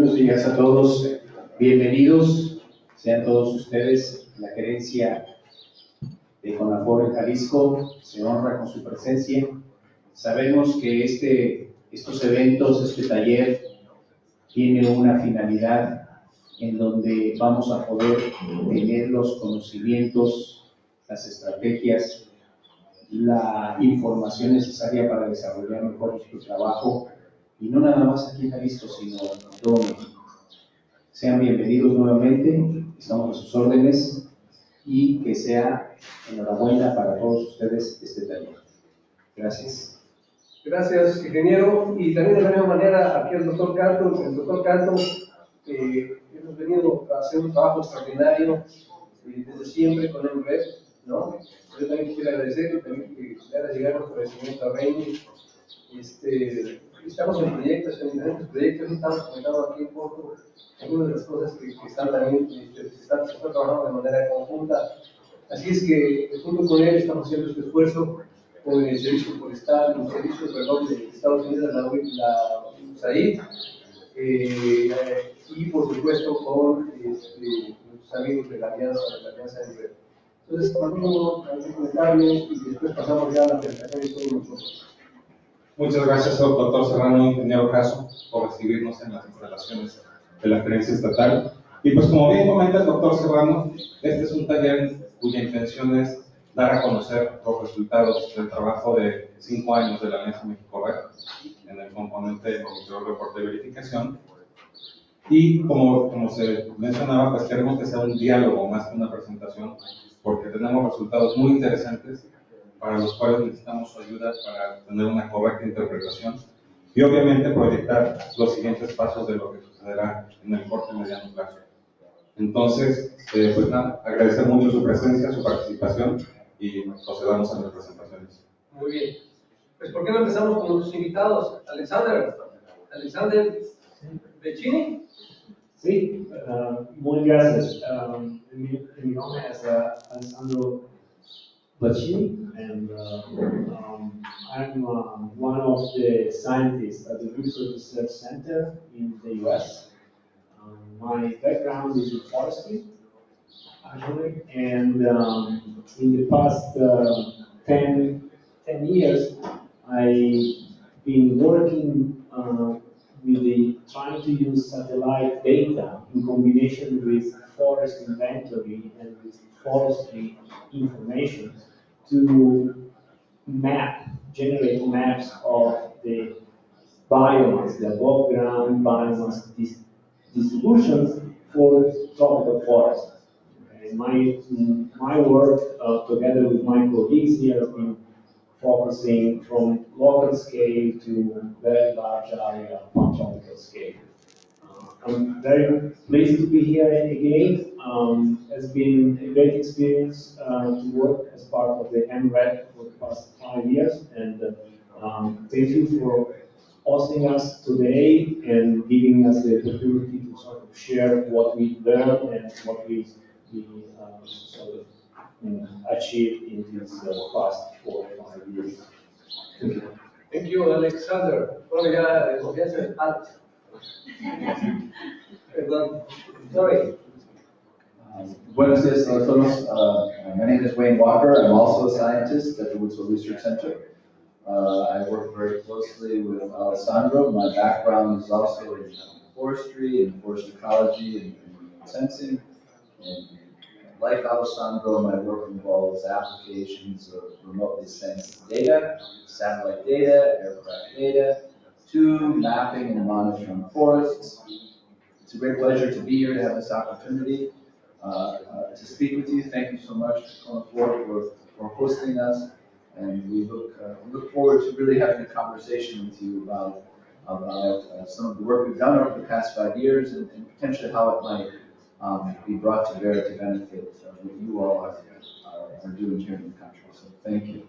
Buenos días a todos, bienvenidos sean todos ustedes. La gerencia de CONAFOR en Jalisco se honra con su presencia. Sabemos que estos eventos, este taller, tiene una finalidad en donde vamos a poder tener los conocimientos, las estrategias, la información necesaria para desarrollar mejor nuestro trabajo, y no nada más aquí en Jalisco, sino en todo México. Sean bienvenidos nuevamente, estamos a sus órdenes, y que sea enhorabuena para todos ustedes este taller. Gracias. Gracias, ingeniero. Y también de la misma manera, aquí el doctor Canto. El doctor Canto, hemos venido a hacer un trabajo extraordinario desde siempre con el red, ¿no? Yo también quisiera agradecer que también le haga llegar nuestro agradecimiento a Reini. Estamos en proyectos, en diferentes proyectos, y estamos comentando aquí un poco algunas de las cosas que están también, se están trabajando de manera conjunta. Así es que junto con él estamos haciendo este esfuerzo con el Servicio Forestal, el Servicio de Estados Unidos, la USAID, y por supuesto con nuestros amigos de la Alianza de Nivel. Entonces, vamos a comentarles y después pasamos ya a la presentación de todos nosotros. Muchas gracias, doctor Serrano, ingeniero Caso, por recibirnos en las instalaciones de la gerencia estatal. Y pues como bien comenta el doctor Serrano, este es un taller cuya intención es dar a conocer los resultados del trabajo de 5 años de la Alianza México-Red en el componente de monitoreo, reporte y verificación. Y como se mencionaba, pues queremos que sea un diálogo más que una presentación, porque tenemos resultados muy interesantes para los cuales necesitamos su ayuda para tener una correcta interpretación y obviamente proyectar los siguientes pasos de lo que sucederá en el corto y mediano plazo. Entonces, pues nada, agradecer mucho su presencia, su participación, y procedamos a las presentaciones. Muy bien. Pues, ¿por qué no empezamos con nuestros invitados? Alexander Becchini. Sí, muy gracias. Mi nombre es Alessandro Becchini, and I'm one of the scientists at the Research Center in the US. My background is in forestry, actually, and in the past 10 years, I've been working trying to use satellite data in combination with forest inventory and with forestry information to generate maps of the biomass, the above ground biomass distributions for tropical forests. And my work, together with my colleagues here, has been focusing from local scale to very large area pan-tropical scale. I'm very pleased to be here again. It's been a great experience to work as part of the MRED for the past 5 years, and thank you for hosting us today and giving us the opportunity to sort of share what we learned and what we sort of achieved in these past 4 or 5 years. Thank you. Thank you, Alexander. Bueno, ya confianza en Alex. Perdón. Sorry. Buenos días a todos. My name is Wayne Walker. I'm also a scientist at the Woodsville Research Center. I work very closely with Alessandro. My background is also in forestry and forest ecology and sensing. And like Alessandro, my work involves applications of remotely sensed data, satellite data, aircraft data, to mapping and monitoring forests. It's a great pleasure to be here, to have this opportunity to speak with you. Thank you so much, CONAFOR, for hosting us, and we look forward to really having a conversation with you about some of the work we've done over the past 5 years and potentially how it might be brought to bear to benefit what you all are doing here in the country. So thank you.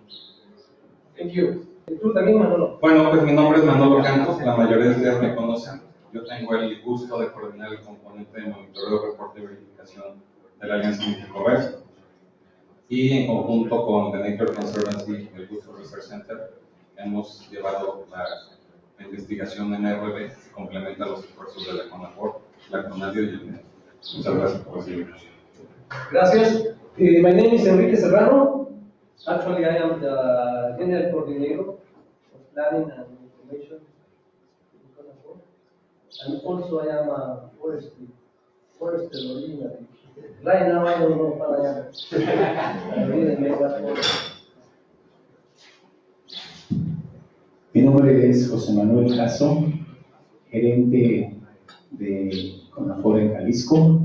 Thank you. ¿Tú también, Manolo? Bueno, pues mi nombre es Manolo Cantos, la mayoría de ustedes me conocen. Yo tengo el gusto de coordinar el componente de monitoreo, reporte y verificación de la Alianza México-Red, y en conjunto con The Nature Conservancy y el Woodsville Research Center hemos llevado la investigación en RD que complementa los esfuerzos de la CONAFOR, la CONADIO y el INED. Muchas gracias por recibirnos. Gracias. My name is Enrique Serrano. Actually, I am the General Coordinator of Planning and Information in CONAFOR. And also I am a forester originally. Right now I don't know what I am. I really made that forest. Mi nombre es José Manuel Jasso, gerente de CONAFOR en Jalisco.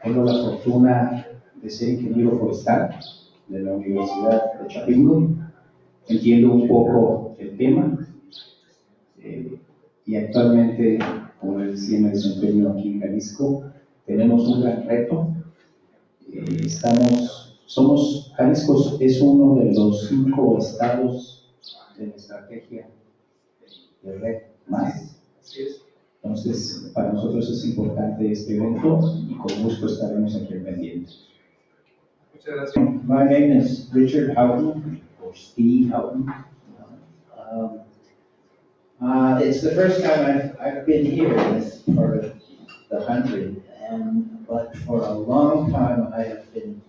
Tengo la fortuna de ser ingeniero forestal de la Universidad de Chapingo. Entiendo un poco el tema y actualmente, como les decía, me desempeño aquí en Jalisco. Tenemos un gran reto. Jalisco es uno de los 5 estados de la estrategia de Red Más. Entonces, para nosotros es importante este evento y con gusto estaremos aquí al pendiente. Muchas gracias. My name is Richard Houghton, or Steve Houghton. It's the first time I've been here in this part of the country, but for a long time I have been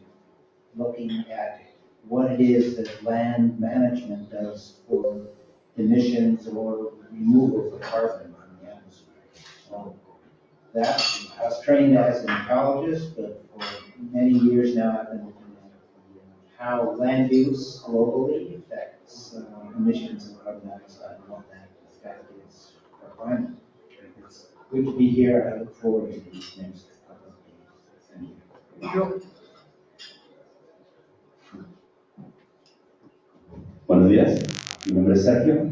looking at what it is that land management does for emissions or removal of carbon from the atmosphere. So that, I was trained as an ecologist, but for many years now I've been looking at how land use globally affects emissions of carbon dioxide and what that effect is for climate. It's good to be here. I look forward to these next couple of days. Thank you. Buenos días, mi nombre es Sergio.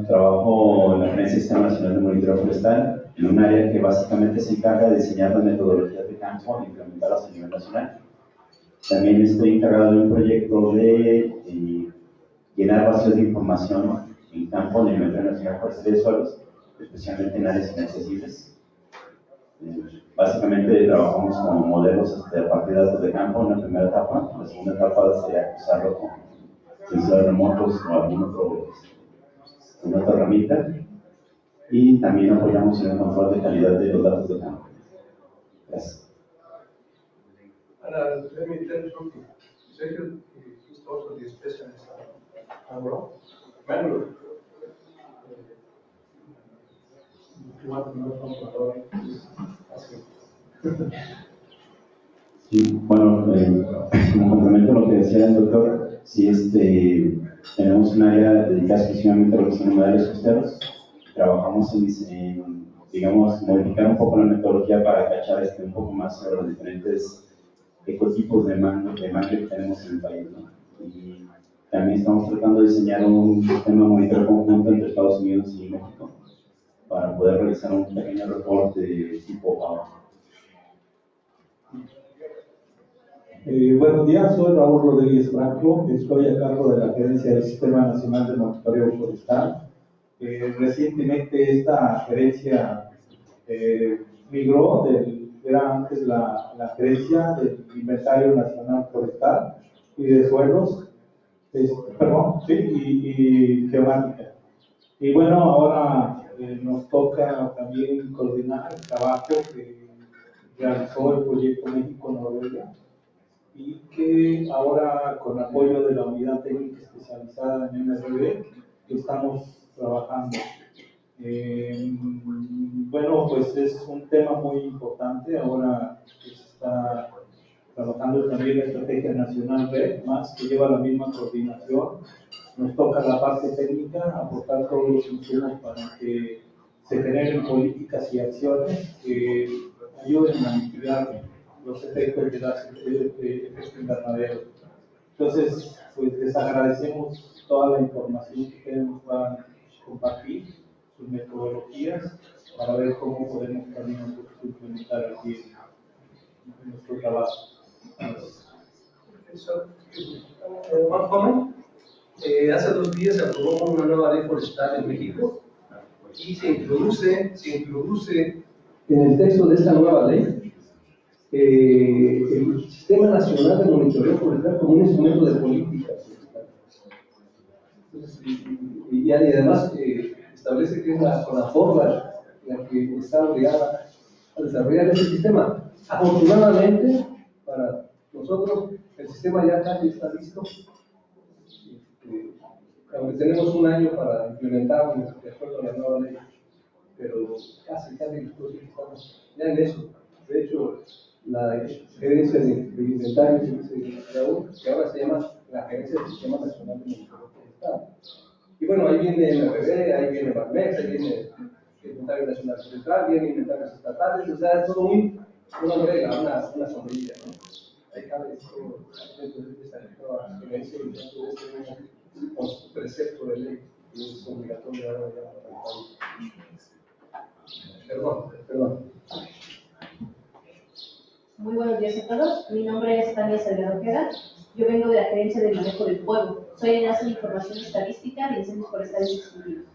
Trabajo en la Agencia Sistema Nacional de Monitoreo Forestal en un área que básicamente se encarga de diseñar las metodologías de campo e implementarlas a nivel nacional. También estoy encargado de un proyecto de llenar vacíos de información en campo en el Inventario Nacional Forestal de Suelos, especialmente en áreas inaccesibles. Básicamente trabajamos con modelos a partir de datos de campo en la primera etapa. La segunda etapa sería cruzarlo con sensores remotos o alguna otra herramienta, y también apoyamos en el control de calidad de los datos de campo. Gracias. Let me tell you something. Sergio is also the specialist agro. Manuel, if you want to know something about it, please ask him. Sí, bueno, como complemento a lo que decía el doctor, sí, tenemos un área dedicada exclusivamente a lo que son humedales costeros. Trabajamos en, digamos, modificar un poco la metodología para cachar un poco más sobre los diferentes ecotipos de mangle que tenemos en el país, ¿no? Y también estamos tratando de diseñar un sistema de monitoreo conjunto entre Estados Unidos y México para poder realizar un pequeño reporte de tipo PAO. Buenos días, soy Raúl Rodríguez Franco, estoy a cargo de la Gerencia del Sistema Nacional de Monitoreo Forestal. Recientemente esta gerencia migró, era antes la gerencia del Inventario Nacional Forestal y de Suelos, y Geomática. Y bueno, ahora nos toca también coordinar el trabajo que realizó el proyecto México-Noruega, y que ahora, con apoyo de la unidad técnica especializada en MRV, estamos trabajando. Bueno, pues es un tema muy importante. Ahora se está trabajando también la Estrategia Nacional Red Más, que lleva la misma coordinación. Nos toca la parte técnica, aportar todos los insumos para que se generen políticas y acciones que ayuden a mitigar los efectos de efecto invernadero. Entonces, pues les agradecemos toda la información que ustedes nos van a compartir, sus metodologías, para ver cómo podemos también nosotros implementar aquí en nuestro trabajo. One comment. Hace 2 días se aprobó una nueva ley forestal en México y se introduce en el texto de esta nueva ley el Sistema Nacional de Monitoreo Forestal como un instrumento de política forestal. Y además establece que es la CONAFOR la que está obligada a desarrollar ese sistema. Afortunadamente, para nosotros, el sistema ya casi está listo. Aunque tenemos un año para implementarlo de acuerdo a la nueva ley, pero casi estamos ya en eso. De hecho, la gerencia de inventarios que ahora se llama la Gerencia del Sistema Nacional de Monitoreo Forestal. Y bueno, ahí viene MRB, ahí viene Barmex, ahí viene el Inventario Nacional Forestal, viene inventarios estatales, o sea, es todo una ombrella, una sombrilla, ¿no? Ahí cabe todo dentro de esta gerencia y dentro de este precepto de ley que es obligatorio ahora ya para el país. Perdón. Muy buenos días a todos. Mi nombre es Tania Salgado Ojeda. Yo vengo de la Gerencia del Manejo del Fuego. Soy enlace de información estadística de incendios forestales extinguidos.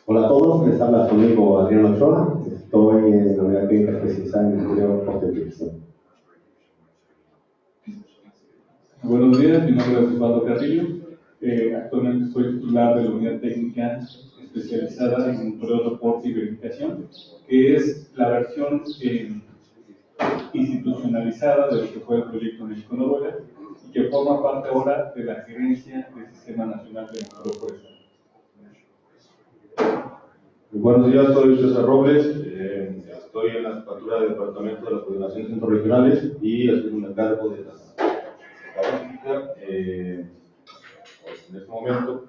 Hola a todos, les habla su amigo Adrián Ochoa. Estoy en la unidad técnica especializada en interior por televisión. Buenos días, mi nombre es Osvaldo Carrillo. Actualmente soy titular de la unidad técnica especializada en monitoreo, reporte y verificación, que es la versión institucionalizada de lo que fue el proyecto México-Noruega y que forma parte ahora de la gerencia del Sistema Nacional de Monitoreo Forestal. Buenos días, soy César Robles, estoy en la jefatura del Departamento de la Coordinación de Centros Regionales y estoy a cargo de la estadística. En este momento,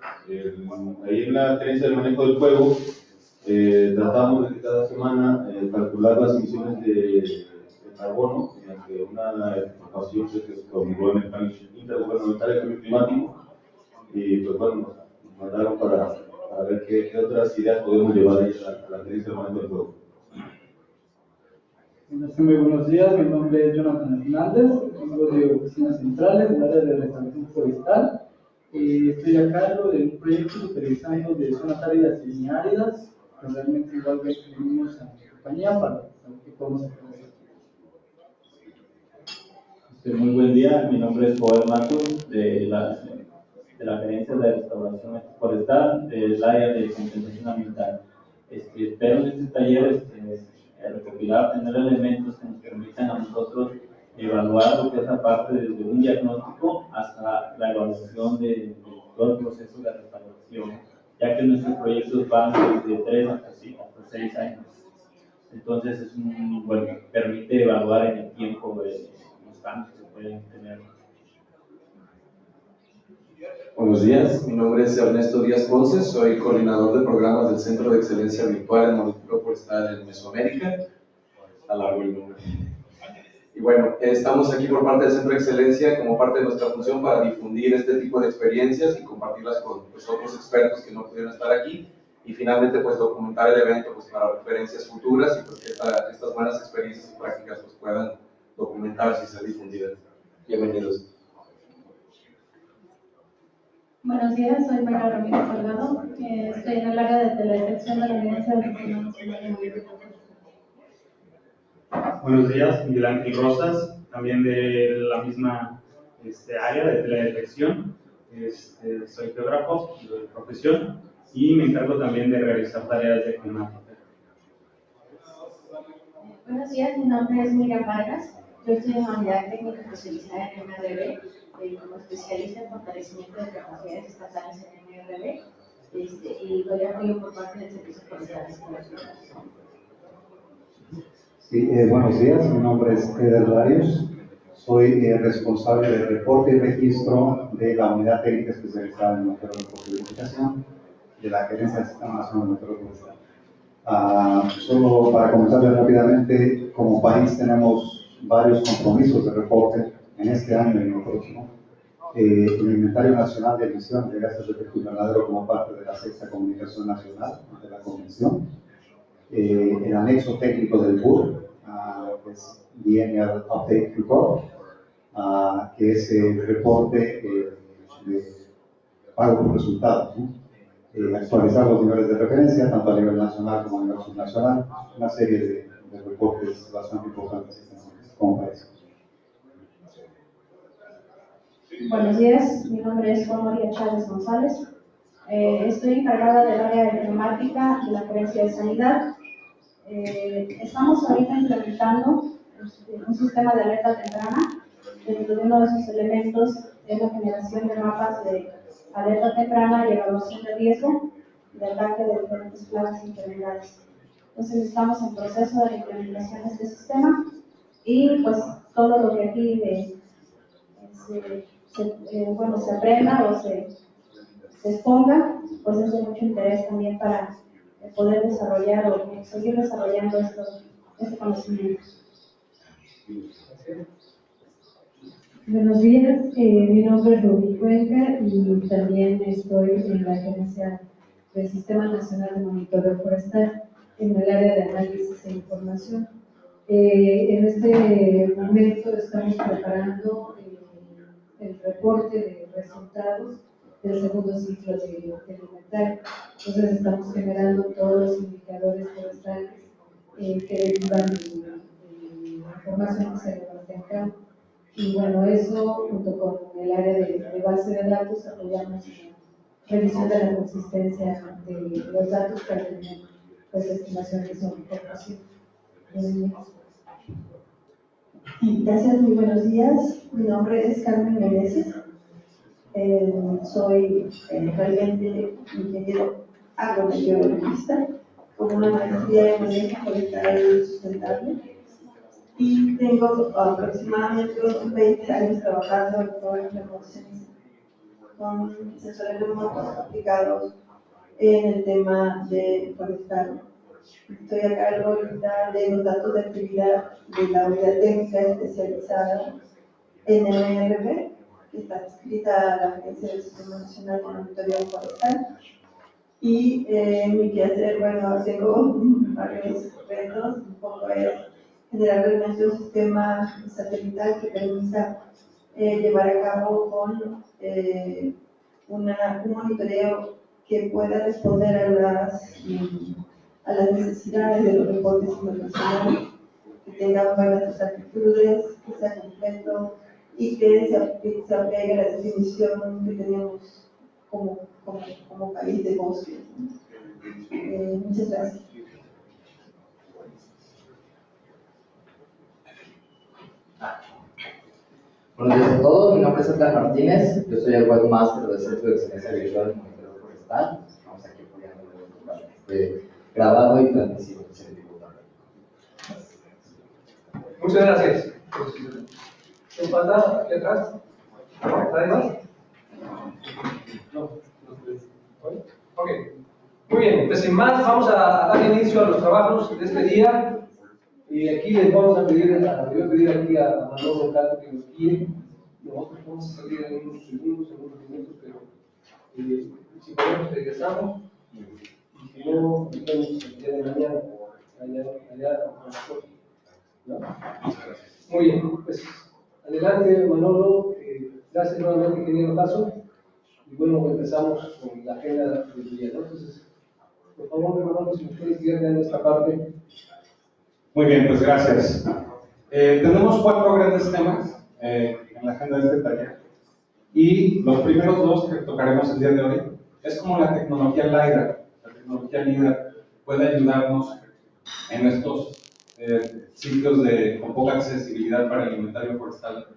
ahí en la Gerencia del Manejo del Fuego, tratamos de que cada semana calcular las emisiones de carbono mediante una ecuación que se obligó en el Plan Intergubernamental de Cambio Climático. Y pues bueno, nos mandaron para ver qué otras ideas podemos llevar ahí a la Gerencia del Manejo del Fuego. Muy buenos días, mi nombre es Jonathan Hernández, vengo de oficinas centrales del área de restauración forestal. Estoy a cargo de un proyecto utilizando de zonas áridas y semiáridas, pero realmente igualmente venimos a mi compañía para ver qué podemos hacer. Muy buen día, mi nombre es Joel Matos, de la Gerencia de Restauración Forestal, del área de compensación ambiental. Espero en este taller recopilar, tener elementos que nos permitan a nosotros evaluar lo que es la parte desde un diagnóstico hasta la evaluación de todo el proceso de restauración, ya que nuestros proyectos van desde 3 hasta 6 años. Entonces, permite evaluar en el tiempo los cambios que se pueden tener. Buenos días, mi nombre es Ernesto Díaz Ponce, soy coordinador de programas del Centro de Excelencia Virtual en Monitoreo Forestal en Mesoamérica. Está largo el nombre. Y bueno, estamos aquí por parte del Centro de Excelencia como parte de nuestra función para difundir este tipo de experiencias y compartirlas con otros expertos que no pudieron estar aquí. Y finalmente, pues documentar el evento pues, para referencias futuras y pues, que estas buenas experiencias y prácticas pues, puedan documentarse y ser difundidas. Bienvenidos. Buenos días, soy María Ramírez Salgado, estoy en el área de teledetección de la Alianza del Sistema Nacional de Monitoreo. Buenos días, Miguel Ángel Rosas, también de la misma área de teledetección. Soy geógrafo de profesión y me encargo también de realizar tareas de climática. Buenos días, mi nombre es Miriam Vargas. Yo estoy en la unidad técnica especializada en MRB, como especialista en fortalecimiento de capacidades estatales en MRB, y doy apoyo por parte del Servicio Forestal. Sí, buenos días, mi nombre es Eder Larios, soy responsable del reporte y registro de la unidad técnica especializada en monitoreo de reporte y verificación de la Gerencia del Sistema Nacional de Monitoreo Forestal. Solo para comentarles rápidamente, como país tenemos varios compromisos de reporte en este año y en el próximo. El Inventario Nacional de Emisiones de Gases de Efecto Invernadero como parte de la Sexta Comunicación Nacional de la Convención. El anexo técnico del BUR, que es Biennial Update Report, que es el reporte de pago por resultados, ¿no? Actualizar los niveles de referencia, tanto a nivel nacional como a nivel subnacional, una serie de reportes bastante importantes como país. Buenos días, mi nombre es Juan María Chávez González. Estoy encargada del área de temática de la Gerencia de Sanidad. Estamos ahorita implementando un sistema de alerta temprana. Dentro de uno de sus elementos es la generación de mapas de alerta temprana y evaluación de riesgo de ataque de diferentes plagas y enfermedades. Entonces estamos en proceso de la implementación de este sistema y pues todo lo que aquí se aprenda o se exponga, pues es de mucho interés también para poder desarrollar o seguir desarrollando este conocimiento. Buenos días, mi nombre es Rubí Cuenca y también estoy en la gerencia del Sistema Nacional de Monitoreo Forestal en el área de análisis e información. En este momento estamos preparando el reporte de resultados del segundo ciclo de inventario. Entonces estamos generando todos los indicadores forestales que derivan de la información que se levanta en campo. Y bueno, eso junto con el área de base de datos apoyamos en la revisión de la consistencia de los datos para tener pues estimaciones sobre información. Gracias, muy buenos días. Mi nombre es Carmen Meneses. Soy realmente ingeniero agrometeorologista con una maestría en manejo forestal sustentable y tengo aproximadamente unos 20 años trabajando en todo el con sensores remotos aplicados en el tema de forestal. Estoy a cargo ahorita de los datos de actividad de la unidad técnica especializada en NRB, que está adscrita a la Agencia del Sistema Nacional de Monitoreo Forestal. Y mi quehacer, bueno, tengo varios retos, un poco es generar realmente un sistema satelital que permita llevar a cabo con un monitoreo que pueda responder a las necesidades de los reportes internacionales, que tenga buenas actitudes, que sea completo y que se apegue a la definición que tenemos como país de bosque. Muchas gracias. Buenos días a todos, mi nombre es Edgar Martínez, yo soy el webmaster del Centro de Excelencia Virtual de Monitoreo Forestal. Estamos aquí apoyando para que esté grabado y transmitido. Muchas gracias. ¿Qué falta aquí atrás? ¿Nadie más? No. Ok. Muy bien, pues sin más vamos a dar inicio a los trabajos de este día. Y aquí les vamos a pedir, aquí a Manolo Calvo que nos guíe. Nosotros vamos a salir en unos segundos, en unos minutos, pero si podemos regresamos. Y si no, nos vemos el día de mañana, allá a nosotros. ¿No? Muy bien, pues adelante Manolo, gracias nuevamente ingeniero Caso. Y bueno, empezamos con la agenda del día, ¿no? Entonces, por favor, Manolo, si ustedes guían esta parte. Muy bien, pues gracias. Tenemos 4 grandes temas en la agenda de este taller. Y los primeros 2 que tocaremos el día de hoy es como la tecnología LiDAR. La tecnología LiDAR puede ayudarnos en estos sitios con poca accesibilidad para el inventario forestal,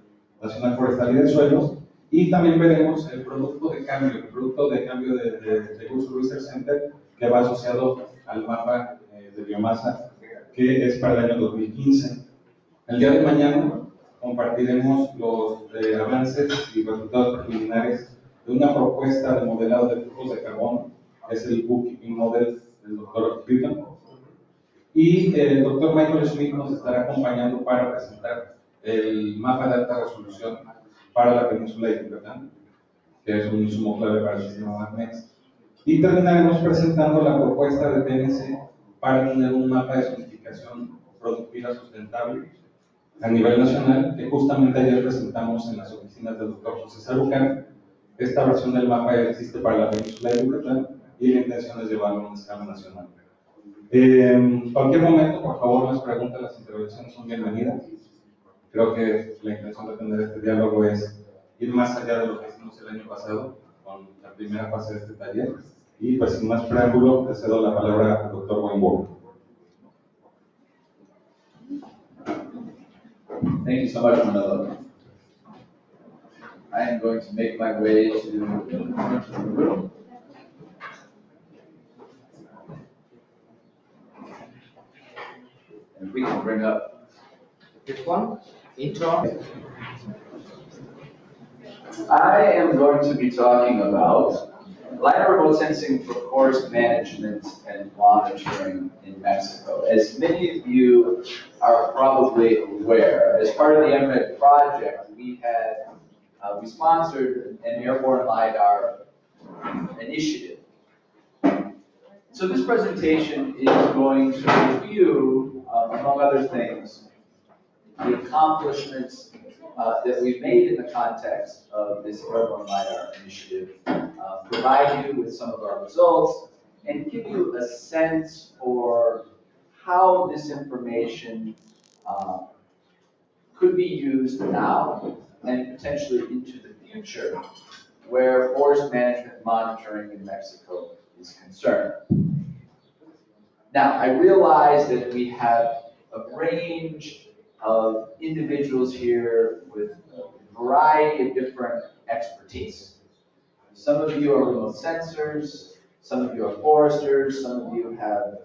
nacional forestal y de suelos. Y también veremos el producto de cambio de Uso Research Center que va asociado al mapa de biomasa que es para el año 2015. El día de mañana compartiremos los avances y resultados preliminares de una propuesta de modelado de flujos de carbono, que es el Bookkeeping Model del Dr. Critton. Y el Dr. Michael Schmidt nos estará acompañando para presentar el mapa de alta resolución para la península de Yucatán, que es un insumo clave para el sistema MAPMEX. Y terminaremos presentando la propuesta de TNC para tener un mapa de zonificación productiva sustentable a nivel nacional, que justamente ayer presentamos en las oficinas del Dr. José Sarucán. Esta versión del mapa ya existe para la península de Yucatán y la intención es llevarlo a escala nacional. En cualquier momento, por favor, las preguntas, las intervenciones son bienvenidas. Creo que la intención de tener este diálogo es ir más allá de lo que hicimos el año pasado con la primera fase de este taller. Y pues sin más preámbulo, le cedo la palabra al doctor Weinberg. Thank you so much, Manolo. I am going to make my way to the front of the room. And we can bring up this one, intro. I am going to be talking about LiDAR remote sensing for forest management and monitoring in Mexico. As many of you are probably aware, as part of the MRED project, we sponsored an airborne LiDAR initiative. So this presentation is going to review, among other things, the accomplishments that we've made in the context of this airborne LiDAR initiative, provide you with some of our results, and give you a sense for how this information could be used now and potentially into the future where forest management monitoring in Mexico is concerned. Now, I realize that we have a range of individuals here with a variety of different expertise. Some of you are remote sensors, some of you are foresters, some of you have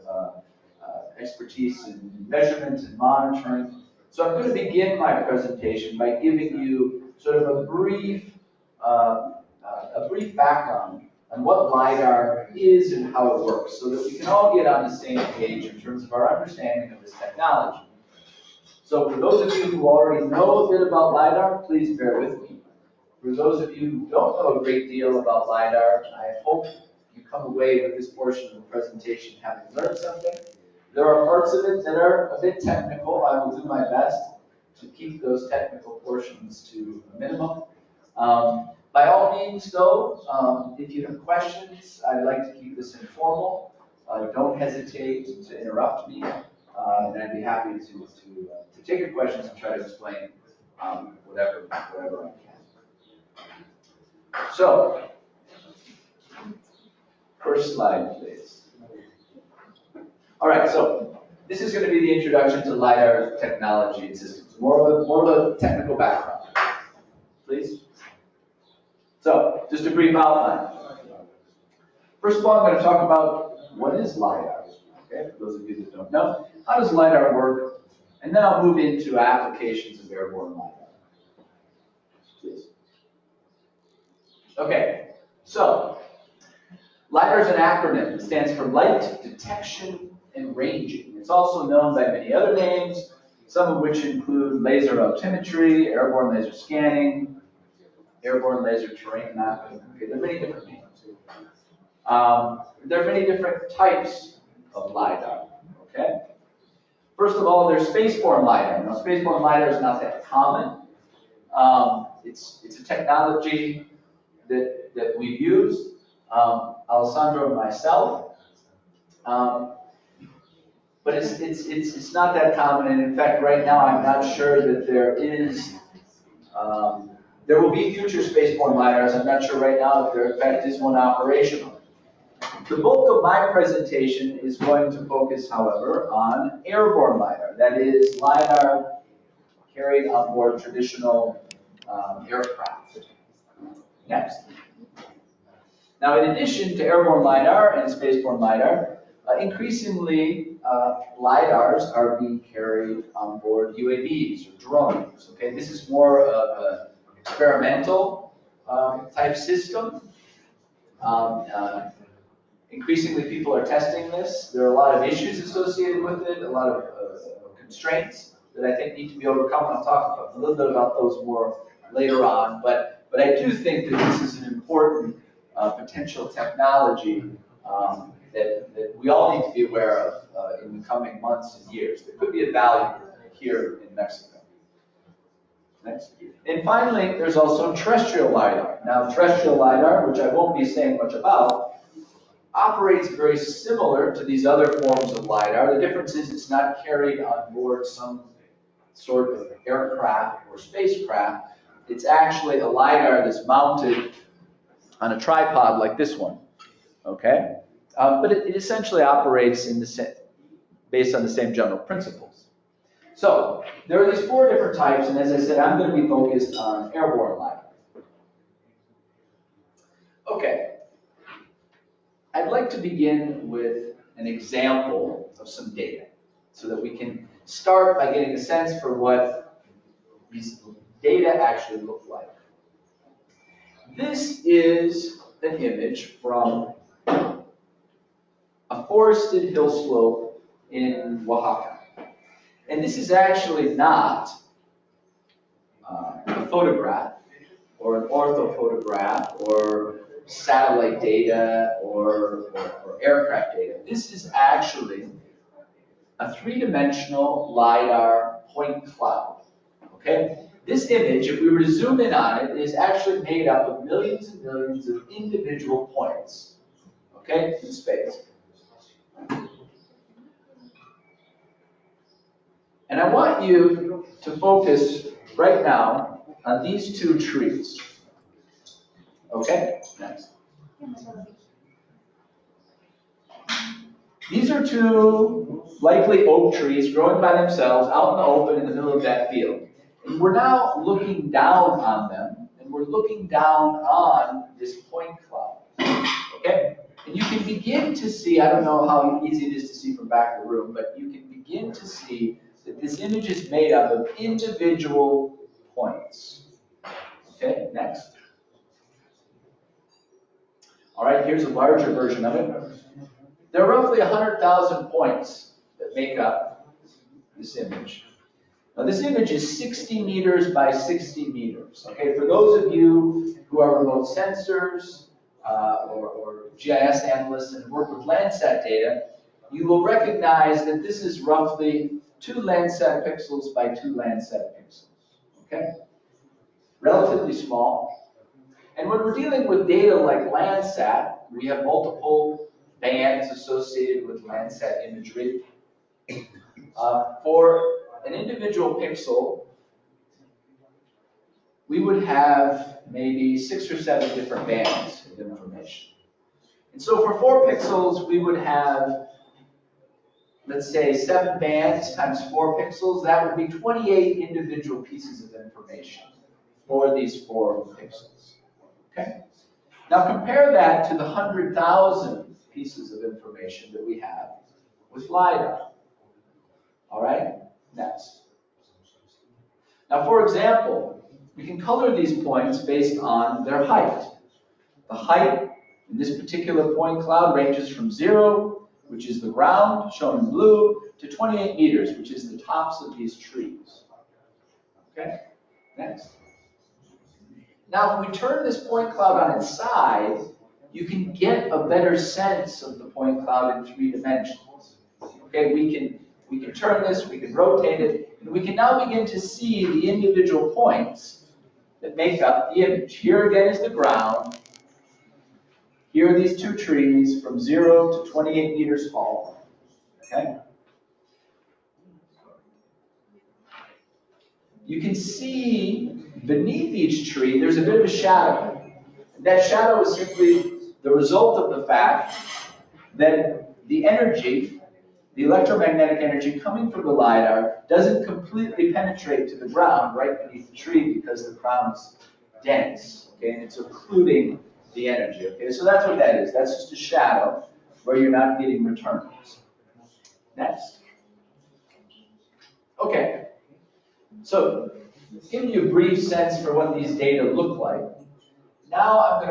expertise in measurement and monitoring. So I'm going to begin my presentation by giving you sort of a brief background on what LiDAR is and how it works, so that we can all get on the same page in terms of our understanding of this technology. So for those of you who already know a bit about LiDAR, please bear with me. For those of you who don't know a great deal about LiDAR, I hope you come away with this portion of the presentation having learned something. There are parts of it that are a bit technical. I will do my best to keep those technical portions to a minimum. By all means, though, if you have questions, I'd like to keep this informal. Don't hesitate to interrupt me, and I'd be happy to take your questions and try to explain whatever I can. So, first slide, please. All right, so this is going to be the introduction to LiDAR technology and systems. More of a technical background, please. So, just a brief outline. First of all, I'm going to talk about what is LiDAR. Okay, for those of you that don't know, how does LiDAR work? And then I'll move into applications of airborne LiDAR. Please. Okay, so LiDAR is an acronym. It stands for Light Detection and Ranging. It's also known by many other names, some of which include laser altimetry, airborne laser scanning, airborne laser terrain mapping. Okay, there are many different names. There are many different types of LiDAR. Okay. First of all, there's spaceborne LiDAR. Now, spaceborne LiDAR is not that common. It's a technology that we've used, Alessandro and myself. But it's not that common, and in fact, right now, I'm not sure that there is. There will be future spaceborne LiDARs. I'm not sure right now if there, in fact, is one operational. The bulk of my presentation is going to focus, however, on airborne LiDAR. That is, LiDAR carried on board traditional aircraft. Next. Now, in addition to airborne LiDAR and spaceborne LiDAR, increasingly LiDARs are being carried on board UAVs or drones. Okay, this is more of an experimental type system. Increasingly, people are testing this. There are a lot of issues associated with it, a lot of constraints that I think need to be overcome. I'll talk a little bit about those more later on. But I do think that this is an important potential technology that we all need to be aware of in the coming months and years. There could be a value here in Mexico. Next. And finally, there's also terrestrial LiDAR. Now, terrestrial LiDAR, which I won't be saying much about, operates very similar to these other forms of LiDAR. The difference is it's not carried on board some sort of aircraft or spacecraft. It's actually a LiDAR that's mounted on a tripod like this one, okay? But it essentially operates in the based on the same general principles. So there are these 4 different types, and as I said, I'm going to be focused on airborne LiDAR. Okay, I'd like to begin with an example of some data so that we can start by getting a sense for what these data actually look like. This is an image from a forested hill slope in Oaxaca. And this is actually not a photograph or an orthophotograph or satellite data or aircraft data. This is actually a 3-dimensional LiDAR point cloud. Okay? This image, if we were to zoom in on it, is actually made up of millions and millions of individual points, okay, in space. And I want you to focus right now on these 2 trees. Okay, next. These are 2 likely oak trees growing by themselves out in the open in the middle of that field. And we're now looking down on them, and we're looking down on this point cloud. Okay? And you can begin to see, I don't know how easy it is to see from back of the room, but you can begin to see that this image is made up of individual points. Okay, next. All right, here's a larger version of it. There are roughly 100,000 points that make up this image. Now this image is 60 meters by 60 meters. Okay, for those of you who are remote sensors or GIS analysts and work with Landsat data, you will recognize that this is roughly 2 Landsat pixels by 2 Landsat pixels. Okay, relatively small. And when we're dealing with data like Landsat, we have multiple bands associated with Landsat imagery. For an individual pixel, we would have maybe 6 or 7 different bands of information. And so for 4 pixels, we would have, let's say, 7 bands times 4 pixels. That would be 28 individual pieces of information for these 4 pixels. Okay? Now compare that to the 100,000 pieces of information that we have with LiDAR. All right? Next. Now, for example, we can color these points based on their height. The height in this particular point cloud ranges from 0, which is the ground, shown in blue, to 28 meters, which is the tops of these trees. Okay? Next. Now, if we turn this point cloud on its side, you can get a better sense of the point cloud in 3 dimensions. Okay, we can turn this, we can rotate it, and we can now begin to see the individual points that make up the image. Here again is the ground. Here are these 2 trees from 0 to 28 meters tall. Okay? You can see beneath each tree there's a bit of a shadow. That shadow is simply the result of the fact that the energy, the electromagnetic energy coming from the LiDAR, doesn't completely penetrate to the ground right beneath the tree because the crown is dense, okay, and it's occluding the energy. Okay, so that's what that is. That's just a shadow where you're not getting returns. Next. Okay, so giving you a brief sense for what these data look like. Now I'm going to